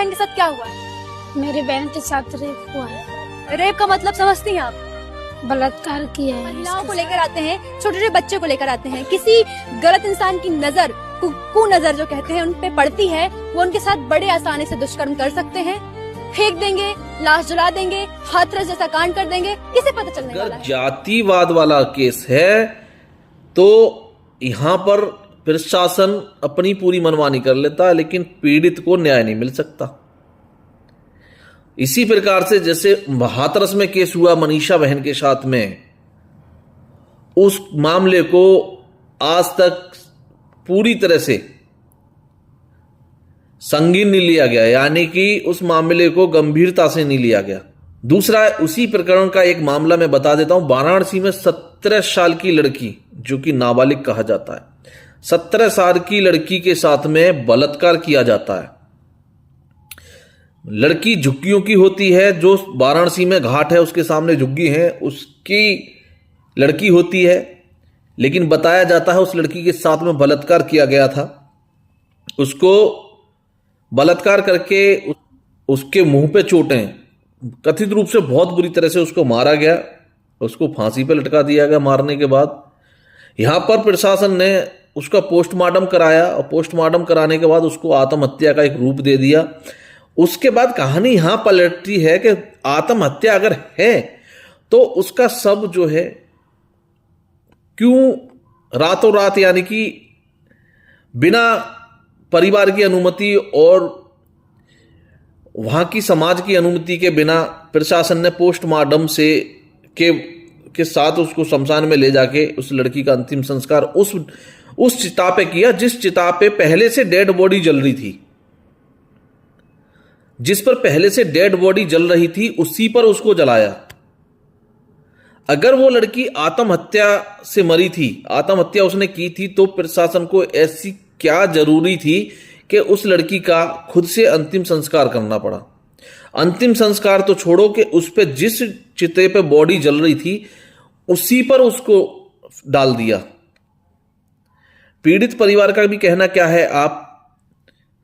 बहन के साथ क्या हुआ है? मेरी बहन के साथ रेप हुआ है, रेप का मतलब समझती हैं आप? बलात्कार किया है। महिलाओं को लेकर आते हैं, छोटे छोटे बच्चे को लेकर आते हैं, किसी गलत इंसान की नजर, कुनजर जो कहते हैं, उन पे पड़ती है, वो उनके साथ बड़े आसानी से दुष्कर्म कर सकते हैं, फेंक देंगे, लाश जला देंगे, हाथरस जैसा कांड कर देंगे, किसे पता चलने वाला है? जातिवाद वाला केस है तो यहाँ पर प्रशासन अपनी पूरी मनमानी कर लेता है, लेकिन पीड़ित को न्याय नहीं मिल सकता। इसी प्रकार से जैसे हाथरस में केस हुआ मनीषा बहन के साथ में, उस मामले को आज तक पूरी तरह से संगीन नहीं लिया गया, यानी कि उस मामले को गंभीरता से नहीं लिया गया। दूसरा, उसी प्रकरण का एक मामला मैं बता देता हूं। वाराणसी में 17 साल की लड़की, जो कि नाबालिग कहा जाता है, 17 साल की लड़की के साथ में बलात्कार किया जाता है। लड़की झुग्गियों की होती है, जो वाराणसी में घाट है उसके सामने झुग्गी है, उसकी लड़की होती है, लेकिन बताया जाता है उस लड़की के साथ में बलात्कार किया गया था। उसको बलात्कार करके उसके मुंह पे चोटें, कथित रूप से बहुत बुरी तरह से उसको मारा गया, उसको फांसी पे लटका दिया गया मारने के बाद। यहां पर प्रशासन ने उसका पोस्टमार्टम कराया और पोस्टमार्टम कराने के बाद उसको आत्महत्या का एक रूप दे दिया। उसके बाद कहानी यहां पलटती है कि आत्महत्या अगर है तो उसका शव जो है क्यों रातों रात, यानी कि बिना परिवार की अनुमति और वहां की समाज की अनुमति के बिना प्रशासन ने पोस्टमार्टम से के साथ उसको शमशान में ले जाके उस लड़की का अंतिम संस्कार उस चिता पे किया, जिस चिता पे पहले से डेड बॉडी जल रही थी। जिस पर पहले से डेड बॉडी जल रही थी उसी पर उसको जलाया। अगर वो लड़की आत्महत्या से मरी थी, आत्महत्या उसने की थी, तो प्रशासन को ऐसी क्या जरूरी थी कि उस लड़की का खुद से अंतिम संस्कार करना पड़ा। अंतिम संस्कार तो छोड़ो कि उस पे जिस चिते पे बॉडी जल रही थी उसी पर उसको डाल दिया। पीड़ित परिवार का भी कहना क्या है आप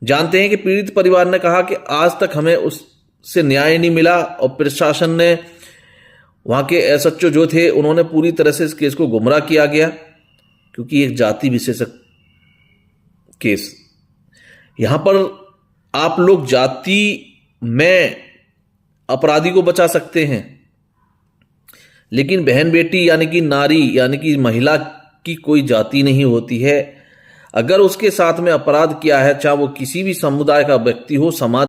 जानते हैं कि पीड़ित परिवार ने कहा कि आज तक हमें उससे न्याय नहीं मिला और प्रशासन ने, वहां के एसएचओ जो थे, उन्होंने पूरी तरह से इस केस को गुमराह किया गया, क्योंकि एक जाति विशेषक केस। यहां पर आप लोग जाति में अपराधी को बचा सकते हैं, लेकिन बहन बेटी यानी कि नारी यानी कि महिला की कोई जाति नहीं होती है। अगर उसके साथ में अपराध किया है, चाहे वो किसी भी समुदाय का व्यक्ति हो, समाज